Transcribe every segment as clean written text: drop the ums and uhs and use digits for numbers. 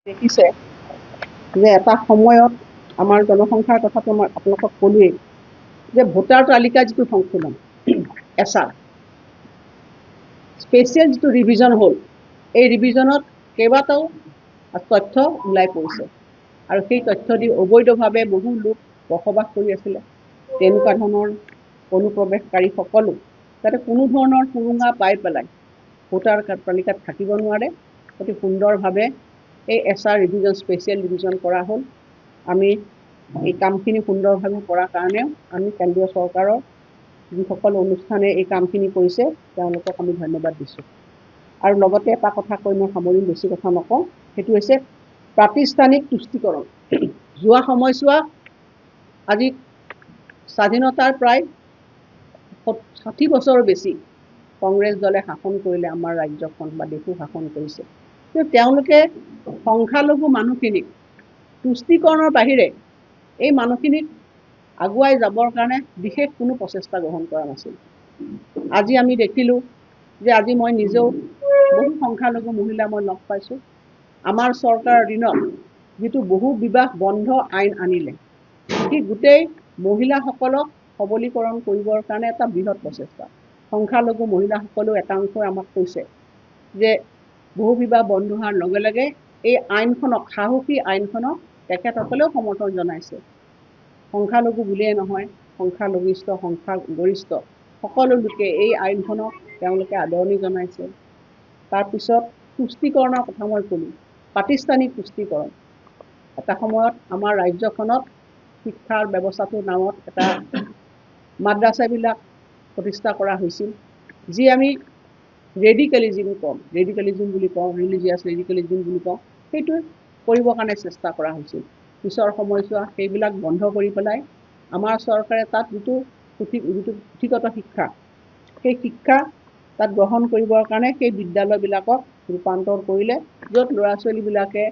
দেখিছে যে এটা সময়ত আমাৰ জনসংখ্যাৰ কথাটো মই আপোনালোকক ক'লোৱেই যে ভোটাৰ তালিকা যিটো সংশোধন এছআৰ স্পেচিয়েল যিটো ৰিভিজন হ'ল এই ৰিভিজনত কেইবাটাও তথ্য ওলাই পৰিছে আৰু সেই তথ্য দি অবৈধভাৱে বহু লোক বসবাস কৰি আছিলে তেনেকুৱা ধৰণৰ অনুপ্ৰৱেশকাৰীসকলো যাতে কোনো ধৰণৰ সুৰুঙা পাই পেলাই ভোটাৰ তালিকাত থাকিব নোৱাৰে অতি সুন্দৰভাৱে এই এছআৰ ৰিভিজন স্পেচিয়েল ৰিভিজন কৰা হ'ল আমি এই কামখিনি সুন্দৰভাৱে কৰাৰ কাৰণেও আমি কেন্দ্ৰীয় চৰকাৰৰ যিসকল অনুষ্ঠানে এই কামখিনি কৰিছে তেওঁলোকক আমি ধন্যবাদ দিছোঁ আৰু লগতে এটা কথা কৈ মই সামৰিম বেছি কথা নকওঁ সেইটো হৈছে প্ৰাতিষ্ঠানিক তুষ্টিকৰণ যোৱা সময়ছোৱা আজি স্বাধীনতাৰ প্ৰায় 60 বছৰৰ বেছি কংগ্ৰেছ দলে শাসন কৰিলে আমাৰ ৰাজ্যখন বা দেশো শাসন কৰিছে কিন্তু তেওঁলোকে সংখ্যালঘু মানুহখিনিক তুষ্টিকৰণৰ বাহিৰে এই মানুহখিনিক আগুৱাই যাবৰ কাৰণে বিশেষ কোনো প্ৰচেষ্টা গ্ৰহণ কৰা নাছিল আজি আমি দেখিলোঁ যে আজি মই নিজেও বহু সংখ্যালঘু মহিলা মই লগ পাইছোঁ আমাৰ চৰকাৰৰ দিনত যিটো বহু বিবাহ বন্ধ আইন আনিলে সি গোটেই মহিলাসকলক সবলীকৰণ কৰিবৰ কাৰণে এটা বৃহৎ প্ৰচেষ্টা সংখ্যালঘু মহিলাসকলেও একাংশই আমাক কৈছে যে বহু বিবাহ বন্ধ হোৱাৰ লগে লগে এই আইনখনক সাহসী আইনখনক তেখেতসকলেও সমৰ্থন জনাইছে সংখ্যালঘু বুলিয়ে নহয় সংখ্যালঘিষ্ঠ সংখ্যাগৰিষ্ঠ সকলো লোকে এই আইনখনক তেওঁলোকে আদৰণি জনাইছে তাৰপিছত তুষ্টিকৰণৰ কথা মই ক'লোঁ প্ৰাতিষ্ঠানিক তুষ্টিকৰণ এটা সময়ত আমাৰ ৰাজ্যখনত শিক্ষাৰ ব্যৱস্থাটোৰ নামত এটা মাদ্ৰাছাবিলাক প্ৰতিষ্ঠা কৰা হৈছিল যি আমি ৰেডিকেলিজিম বুলি কওঁ ৰিলিজিয়াছ ৰেডিকেলিজিম বুলি কওঁ সেইটো কৰিবৰ কাৰণে চেষ্টা কৰা হৈছিল পিছৰ সময়ছোৱা সেইবিলাক বন্ধ কৰি পেলাই আমাৰ চৰকাৰে তাত যিটো পুথিগত শিক্ষা সেই শিক্ষা তাত গ্ৰহণ কৰিবৰ কাৰণে সেই বিদ্যালয়বিলাকক ৰূপান্তৰ কৰিলে য'ত ল'ৰা ছোৱালীবিলাকে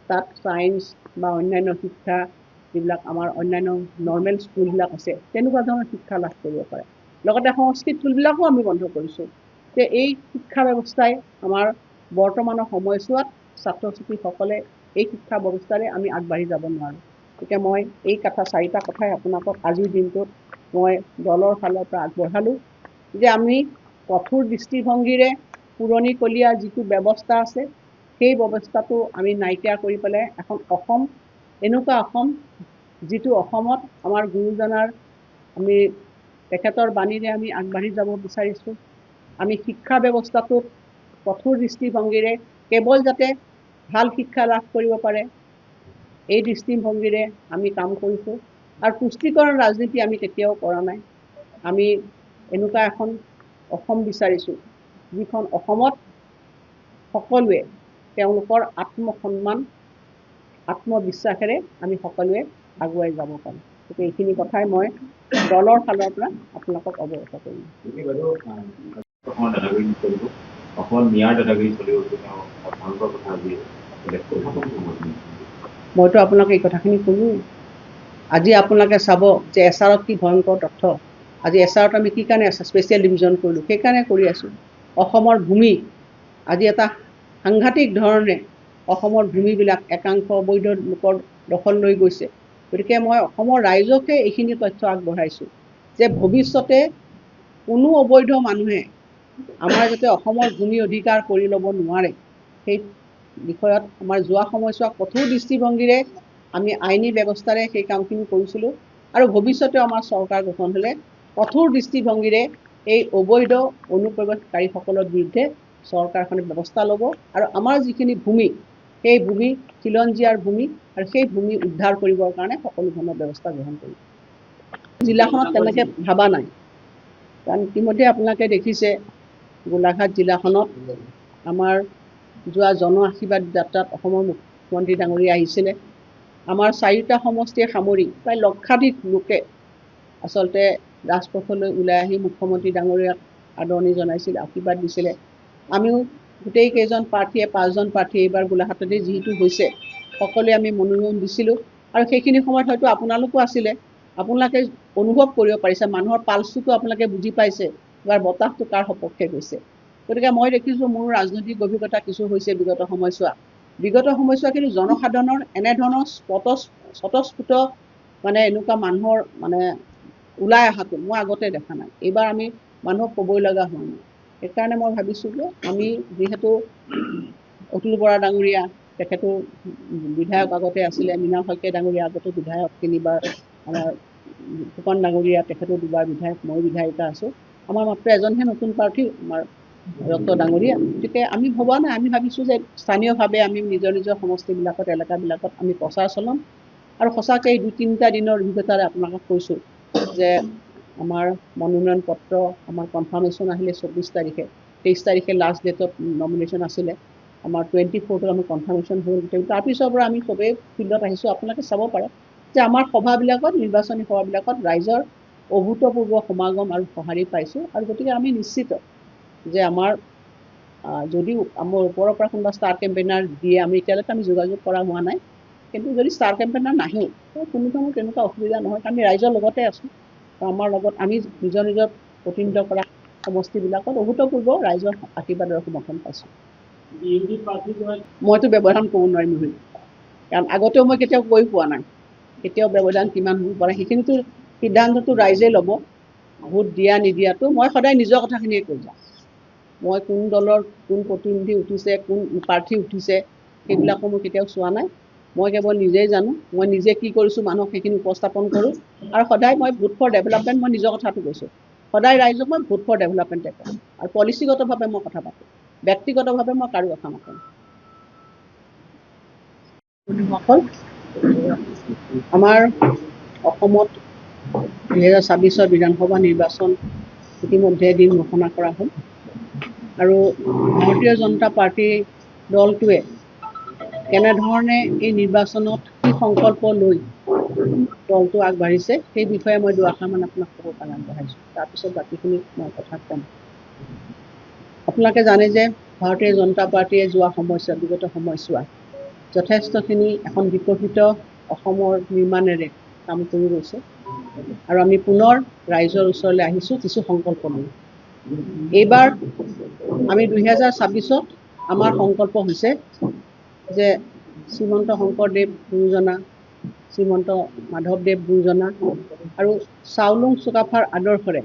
তাত ছায়েন্স বা অন্যান্য শিক্ষা যিবিলাক আমাৰ অন্যান্য নৰ্মেল স্কুলবিলাক আছে তেনেকুৱা ধৰণৰ শিক্ষা লাভ কৰিব পাৰে লগতে সংস্কৃত স্কুলবিলাকো আমি বন্ধ কৰিছোঁ যে এই শিক্ষা ব্যৱস্থাই আমাৰ বৰ্তমানৰ সময়ছোৱাত ছাত্ৰ ছাত্ৰীসকলে এই শিক্ষা ব্যৱস্থাৰে আমি আগবাঢ়ি যাব নোৱাৰোঁ গতিকে মই এই চাৰিটা কথাই আপোনালোকক আজিৰ দিনটোত মই দলৰ ফালৰ পৰা আগবঢ়ালোঁ যে আমি কঠোৰ দৃষ্টিভংগীৰে পুৰণিকলীয়া যিটো ব্যৱস্থা আছে সেই ব্যৱস্থাটো আমি নাইকিয়া কৰি পেলাই এখন অসম এনেকুৱা অসম যিটো অসমত আমাৰ গুৰুজনাৰ আমি তেখেতৰ বাণীৰে আমি আগবাঢ়ি যাব বিচাৰিছোঁ আমি শিক্ষা ব্যৱস্থাটোত কঠোৰ দৃষ্টিভংগীৰে কেৱল যাতে ভাল শিক্ষা লাভ কৰিব পাৰে এই দৃষ্টিভংগীৰে আমি কাম কৰিছোঁ আৰু পুষ্টিকৰণ ৰাজনীতি আমি কেতিয়াও কৰা নাই আমি এনেকুৱা এখন অসম বিচাৰিছোঁ যিখন অসমত সকলোৱে তেওঁলোকৰ আত্মসন্মান আত্মবিশ্বাসেৰে আমি সকলোৱে আগুৱাই যাব পাৰোঁ গতিকে এইখিনি কথাই মই দলৰ ফালৰ পৰা আপোনালোকক অৱগত কৰিম মইতো আপোনালোকে এই কথাখিনি ক'লোঁ আজি আপোনালোকে চাব যে এছআৰত কি ভয়ংকৰ তথ্য আজি এছআৰত আমি কি কাৰণে স্পেচিয়েল ডিভিজন কৰিলোঁ সেইকাৰণে কৰি আছোঁ অসমৰ ভূমি আজি এটা সাংঘাতিক ধৰণে অসমৰ ভূমিবিলাক একাংশ অবৈধ লোকৰ দখল লৈ গৈছে গতিকে মই অসমৰ ৰাইজকে এইখিনি তথ্য আগবঢ়াইছোঁ যে ভৱিষ্যতে কোনো অবৈধ মানুহে আমাৰ যাতে অসমৰ ভূমি অধিকাৰ কৰি ল'ব নোৱাৰে সেই বিষয়ত আমাৰ যোৱা সময়ছোৱা কঠোৰ দৃষ্টিভংগীৰে আমি আইনী ব্যৱস্থাৰে সেই কামখিনি কৰিছিলোঁ আৰু ভৱিষ্যতে আমাৰ চৰকাৰ গঠন হ'লে কঠোৰ দৃষ্টিভংগীৰে এই অবৈধ অনুপ্ৰৱেশকাৰীসকলৰ বিৰুদ্ধে চৰকাৰখনে ব্যৱস্থা ল'ব আৰু আমাৰ যিখিনি ভূমি সেই ভূমি খিলঞ্জীয়াৰ ভূমি আৰু সেই ভূমি উদ্ধাৰ কৰিবৰ কাৰণে সকলো ধৰণৰ ব্যৱস্থা গ্ৰহণ কৰিব জিলাখনত তেনেকৈ ভাবা নাই কাৰণ ইতিমধ্যে আপোনালোকে দেখিছে গোলাঘাট জিলাখনত আমাৰ যোৱা জন আশীৰ্বাদ যাত্ৰাত অসমৰ মুখ্যমন্ত্ৰী ডাঙৰীয়া আহিছিলে আমাৰ চাৰিটা সমষ্টিয়ে সামৰি প্ৰায় লক্ষাধিক লোকে আচলতে ৰাজপথলৈ ওলাই আহি মুখ্যমন্ত্ৰী ডাঙৰীয়াক আদৰণি জনাইছিল আশীৰ্বাদ দিছিলে আমিও গোটেই কেইজন প্ৰাৰ্থীয়ে 5জন প্ৰাৰ্থী এইবাৰ গোলাঘাটতে যিহেতু হৈছে সকলোৱে আমি মনোনয়ন দিছিলোঁ আৰু সেইখিনি সময়ত হয়তো আপোনালোকো আছিলে আপোনালোকে অনুভৱ কৰিব পাৰিছে মানুহৰ পালছটোতো আপোনালোকে বুজি পাইছে এবাৰ বতাহটো কাৰ সপক্ষে গৈছে গতিকে মই দেখিছোঁ মোৰ ৰাজনৈতিক অভিজ্ঞতা কিছু হৈছে বিগত সময়ছোৱা বিগত সময়ছোৱাখিনি জনসাধাৰণৰ এনেধৰণৰ স্বতঃস্ফূৰ্ত মানে এনেকুৱা মানুহৰ মানে ওলাই অহাটো মই আগতে দেখা নাই। এইবাৰ আমি মানুহক ক'বই লগা হোৱা নাই। সেইকাৰণে মই ভাবিছোঁ যে আমি যিহেতু অতুল বৰা ডাঙৰীয়া তেখেতো বিধায়ক আগতে আছিলে, মৃণাল শইকীয়া ডাঙৰীয়া আগতে বিধায়ক 3 বাৰ, আমাৰ ফুকন ডাঙৰীয়া তেখেতো 2 বাৰ বিধায়ক, মই বিধায়িকা আছোঁ। আমাৰ মাত্ৰ এজনহে নতুন প্ৰাৰ্থী, আমাৰ ৰক্ত ডাঙৰীয়া। গতিকে আমি ভবা নাই, আমি ভাবিছোঁ যে স্থানীয়ভাৱে আমি নিজৰ নিজৰ সমষ্টিবিলাকত এলেকাবিলাকত আমি প্ৰচাৰ চলাম। আৰু সঁচাকৈ এই 2-3টা দিনৰ অভিজ্ঞতাৰে আপোনালোকক কৈছোঁ যে আমাৰ মনোনয়ন পত্ৰ আমাৰ কনফাৰ্মেশ্যন আহিলে 24 তাৰিখে, 23 তাৰিখে লাষ্ট ডেটত নমিনেশ্যন আছিলে, আমাৰ 24ত আমি কনফাৰ্মেশ্যন হ'ল। তাৰপিছৰ পৰা আমি চবেই ফিল্ডত আহিছোঁ। আপোনালোকে চাব পাৰে যে আমাৰ সভাবিলাকত, নিৰ্বাচনী সভাবিলাকত ৰাইজৰ অভূতপূৰ্ব সমাগম আৰু সঁহাৰি পাইছোঁ। আৰু গতিকে আমি নিশ্চিত যে আমাৰ যদিও আমাৰ ওপৰৰ পৰা কোনোবা ষ্টাৰ কেম্পেইনাৰ দিয়ে, আমি এতিয়ালৈকে আমি যোগাযোগ কৰা হোৱা নাই, কিন্তু যদি ষ্টাৰ কেম্পেইনাৰ নাহেও কোনো ধৰণৰ তেনেকুৱা অসুবিধা নহয়। আমি ৰাইজৰ লগতে আছোঁ। আমাৰ লগত আমি নিজৰ নিজৰ প্ৰতিনিধিত্ব কৰা সমষ্টিবিলাকত অভূতপূৰ্ব ৰাইজৰ আশীৰ্বাদ আৰু সমৰ্থন পাইছোঁ। মইতো ব্যৱধান ক'ব নোৱাৰিম নহয়, কাৰণ আগতেও মই কেতিয়াও কৈ পোৱা নাই কেতিয়াও ব্যৱধান কিমান হ'ব পাৰে। সেইখিনিতো সিদ্ধান্তটো ৰাইজে ল'ব, ভোট দিয়া নিদিয়াটো। মই সদায় নিজৰ কথাখিনিয়ে কৈ যাওঁ। মই কোন দলৰ কোন প্ৰতিনিধি উঠিছে, কোন প্ৰাৰ্থী উঠিছে, সেইবিলাকো মই কেতিয়াও চোৱা নাই। মই কেৱল নিজেই জানো, মই নিজে কি কৰিছোঁ মানুহক সেইখিনি উপস্থাপন কৰোঁ। আৰু সদায় মই ভোট ফৰ ডেভেলপমেণ্ট, মই নিজৰ কথাটো কৈছোঁ, সদায় ৰাইজক মই ভোট ফৰ ডেভেলপমেণ্টে কৰোঁ। আৰু পলিচিগতভাৱে মই কথা পাতোঁ, ব্যক্তিগতভাৱে মই কাৰো কথা নকওঁ। আমাৰ অসমত 2026 বিধানসভা নিৰ্বাচন ইতিমধ্যে দিন ঘোষণা কৰা হ'ল। আৰু ভাৰতীয় জনতা পাৰ্টী দলটোৱে কেনেধৰণে এই নিৰ্বাচনত কি সংকল্প লৈ দলটো আগবাঢ়িছে সেই বিষয়ে মই দুআষাৰমান আপোনাক ক'ব কাৰণে আগবঢ়াইছোঁ। তাৰপিছত বাকীখিনি মই কথা ক'ম। আপোনালোকে জানে যে ভাৰতীয় জনতা পাৰ্টীয়ে যোৱা সময়ছোৱা, বিগত সময়ছোৱা যথেষ্টখিনি এখন বিকশিত অসমৰ নিৰ্মাণেৰে কাম কৰি গৈছে। আৰু আমি পুনৰ ৰাইজৰ ওচৰলৈ আহিছোঁ কিছু সংকল্প লৈ। এইবাৰ আমি 2026ত আমাৰ সংকল্প হৈছে যে শ্ৰীমন্ত শংকৰদেৱ গুৰুজনা, শ্ৰীমন্ত মাধৱদেৱ গুৰুজনা আৰু চাওলুং চুকাফাৰ আদৰ্শৰে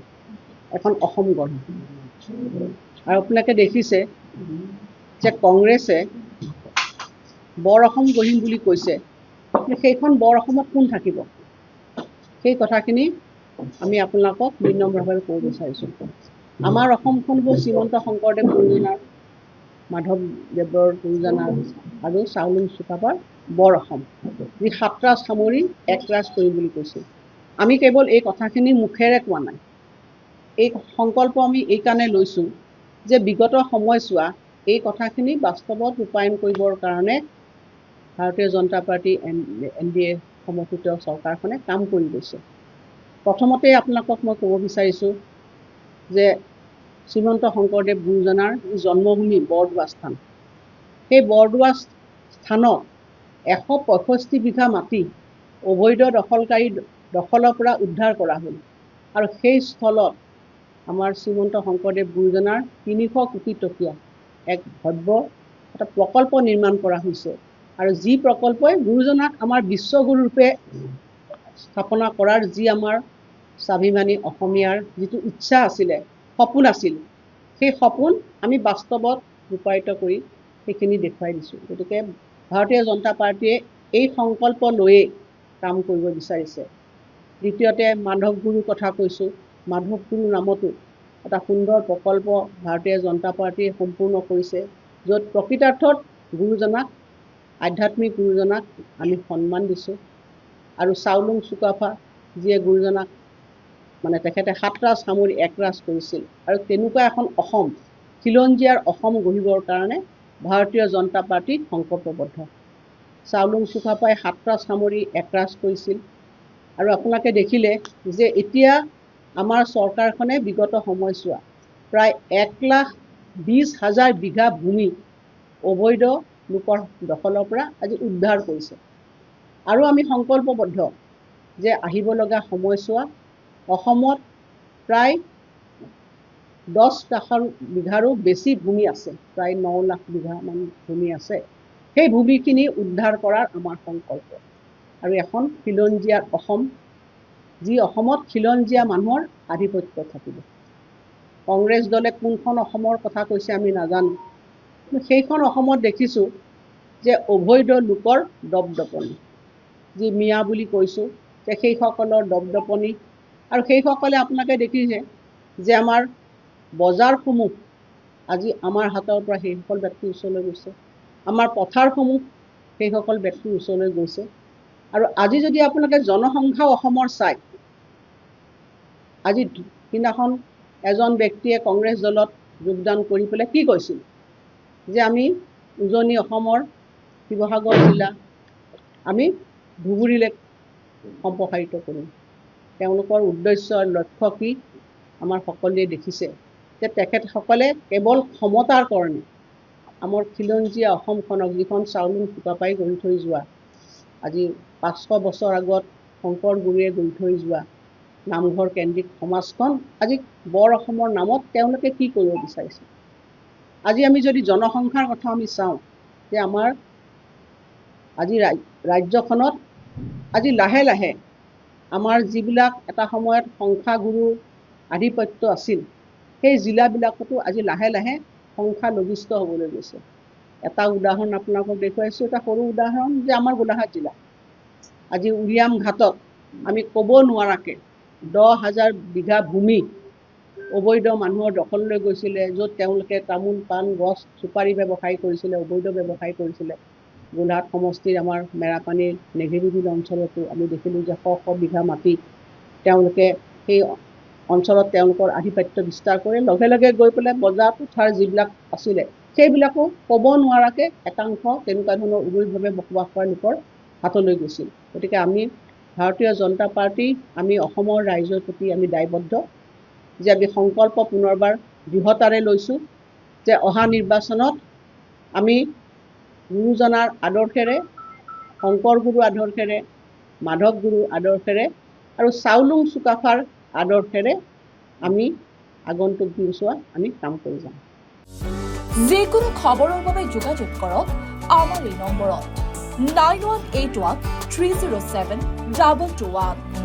এখন অসম গঢ়। আৰু আপোনালোকে দেখিছে যে কংগ্ৰেছে বৰ অসম গঢ়িম বুলি কৈছে, সেইখন বৰ অসমত কোন থাকিব? সেই কথাখিনি আমি আপোনালোকক বিনম্ৰভাৱে ক'ব বিচাৰিছোঁ। আমাৰ অসমখন হ'ল শ্ৰীমন্ত শংকৰদেৱ গুৰুজনাৰ, মাধৱদেৱৰ গুৰুজনাৰ আৰু চাওলুং চুকাফাৰ বৰ অসম, যি 7 ৰাজ সামৰি 1 ৰাজ কৰিম বুলি কৈছিল। আমি কেৱল এই কথাখিনি মুখেৰে কোৱা নাই, এই সংকল্প আমি এইকাৰণে লৈছোঁ যে বিগত সময়ছোৱা এই কথাখিনি বাস্তৱত ৰূপায়ণ কৰিবৰ কাৰণে ভাৰতীয় জনতা পাৰ্টি NDA সমৰ্থিত চৰকাৰখনে কাম কৰি গৈছে। প্ৰথমতে আপোনালোকক মই ক'ব বিচাৰিছোঁ যে শ্ৰীমন্ত শংকৰদেৱ গুৰুজনাৰ জন্মভূমি বৰদোৱা স্থান, সেই বৰদোৱা স্থানত 165 বিঘা মাটি অবৈধ দখলকাৰী দখলৰ পৰা উদ্ধাৰ কৰা হ'ল। আৰু সেই স্থলত আমাৰ শ্ৰীমন্ত শংকৰদেৱ গুৰুজনাৰ 300 কোটি টকীয়া এক ভব্য এটা প্ৰকল্প নিৰ্মাণ কৰা হৈছে। আৰু যি প্ৰকল্পই গুৰুজনাক আমাৰ বিশ্বগুৰু ৰূপে স্থাপনা কৰাৰ যি আমাৰ স্বাভিমানী অসমীয়াৰ যিটো ইচ্ছা আছিলে, সপোন আছিল, সেই সপোন আমি বাস্তৱত ৰূপায়িত কৰি সেইখিনি দেখুৱাই দিছোঁ। গতিকে ভাৰতীয় জনতা পাৰ্টীয়ে এই সংকল্প লৈয়ে কাম কৰিব বিচাৰিছে। দ্বিতীয়তে মাধৱ গুৰুৰ কথা কৈছোঁ। মাধৱ গুৰুৰ নামতো এটা সুন্দৰ প্ৰকল্প ভাৰতীয় জনতা পাৰ্টীয়ে সম্পূৰ্ণ কৰিছে, য'ত প্ৰকৃতাৰ্থত গুৰুজনাক, আধ্যাত্মিক গুৰুজনাক আমি সন্মান দিছোঁ। আৰু চাওলুং চুকাফা যিয়ে গুৰুজনাক মানে তেখেতে 7 ৰাজ সামৰি 1 ৰাজ কৰিছিল। আৰু তেনেকুৱা এখন অসম, খিলঞ্জীয়াৰ অসম গঢ়িবৰ কাৰণে ভাৰতীয় জনতা পাৰ্টী সংকল্পবদ্ধ। চাওলুং চুকাফাই 7 ৰাজ সামৰি 1 ৰাজ কৰিছিল। আৰু আপোনালোকে দেখিলে যে এতিয়া আমাৰ চৰকাৰখনে বিগত সময়ছোৱা প্ৰায় 1,20,000 বিঘা ভূমি অবৈধ লোকৰ দখলৰ পৰা আজি উদ্ধাৰ কৰিছে। আৰু আমি সংকল্পবদ্ধ যে আহিব লগা সময়ছোৱা অসমত প্ৰায় 10 লাখ বিঘাৰো বেছি ভূমি আছে, প্ৰায় 9 লাখ বিঘামান ভূমি আছে, সেই ভূমিখিনি উদ্ধাৰ কৰাৰ আমাৰ সংকল্প আৰু এখন খিলঞ্জীয়া অসম, যি অসমত খিলঞ্জীয়া মানুহৰ আধিপত্য থাকিব। কংগ্ৰেছ দলে কোনখন অসমৰ কথা কৈছে আমি নাজানো, কিন্তু সেইখন অসমত দেখিছোঁ যে অবৈধ লোকৰ দপদপনি, যি মিয়া বুলি কৈছোঁ যে সেইসকলৰ দপদপনি, আৰু সেইসকলে আপোনালোকে দেখিছে যে আমাৰ বজাৰসমূহ আজি আমাৰ হাতৰ পৰা সেইসকল ব্যক্তিৰ ওচৰলৈ গৈছে, আমাৰ পথাৰসমূহ সেইসকল ব্যক্তিৰ ওচৰলৈ গৈছে। আৰু আজি যদি আপোনালোকে জনসংখ্যা অসমৰ চাই, আজি সিদিনাখন এজন ব্যক্তিয়ে কংগ্ৰেছ দলত যোগদান কৰি পেলাই কি কৈছিল যে আমি উজনি অসমৰ শিৱসাগৰ জিলা আমি ধুবুৰীলৈ সম্প্ৰসাৰিত কৰিম। তেওঁলোকৰ উদ্দেশ্য লক্ষ্য কি আমাৰ সকলোৱে দেখিছে যে তেখেতসকলে কেৱল ক্ষমতাৰ কাৰণে আমাৰ খিলঞ্জীয়া অসমখনক, যিখন চাউলুং চুকাফাই গঢ়ি থৈ যোৱা, আজি 500 বছৰ আগত শংকৰ গুৰুৱে গঢ়ি থৈ যোৱা নামঘৰ কেন্দ্ৰিক সমাজখন আজি বৰ অসমৰ নামত তেওঁলোকে কি কৰিব বিচাৰিছে। আজি আমি যদি জনসংখ্যাৰ কথা আমি চাওঁ যে আমাৰ আজি ৰাজ্যখনত আজি লাহে লাহে আমাৰ যিবিলাক এটা সময়ত সংখ্যাগুৰু আধিপত্য আছিল, সেই জিলাবিলাকতো আজি লাহে লাহে সংখ্যালঘিষ্ঠ হ'বলৈ গৈছে। এটা উদাহৰণ আপোনালোকক দেখুৱাইছোঁ, এটা সৰু উদাহৰণ যে আমাৰ গোলাঘাট জিলা, আজি উৰিয়াম ঘাটত আমি ক'ব নোৱাৰাকৈ 10,000 বিঘা ভূমি অবৈধ মানুহৰ দখললৈ গৈছিলে, য'ত তেওঁলোকে তামোল পাণ গছ চুপাৰী ব্যৱসায় কৰিছিলে, অবৈধ ব্যৱসায় কৰিছিলে। গোলাঘাট সমষ্টিৰ আমাৰ মেৰাপানীৰ নেঘেৰিবিল অঞ্চলতো আমি দেখিলোঁ যে 100 বিঘা মাটি তেওঁলোকে সেই অঞ্চলত তেওঁলোকৰ আধিপত্য বিস্তাৰ কৰি লগে লগে গৈ পেলাই বজাৰ পথাৰ যিবিলাক আছিলে সেইবিলাকো ক'ব নোৱাৰাকৈ একাংশ তেনেকুৱা ধৰণৰ অবৈধভাৱে বসবাস কৰা লোকৰ হাতলৈ গৈছিল। গতিকে আমি ভাৰতীয় জনতা পাৰ্টি, আমি অসমৰ ৰাইজৰ প্ৰতি আমি দায়বদ্ধ যে আমি সংকল্প পুনৰবাৰ দৃঢ়তাৰে লৈছোঁ যে অহা নিৰ্বাচনত আমি গুৰুজনাৰ আদৰ্শেৰে, শংকৰ গুৰু আদৰ্শেৰে, মাধৱ গুৰুৰ আদৰ্শেৰে আৰু চাউলুং চুকাফাৰ আদৰ্শেৰে আমি আগন্তুক দিনছোৱা আমি কাম কৰি যাম। যিকোনো খবৰৰ বাবে যোগাযোগ কৰক আমাৰ এই নম্বৰত 9181 307 2221।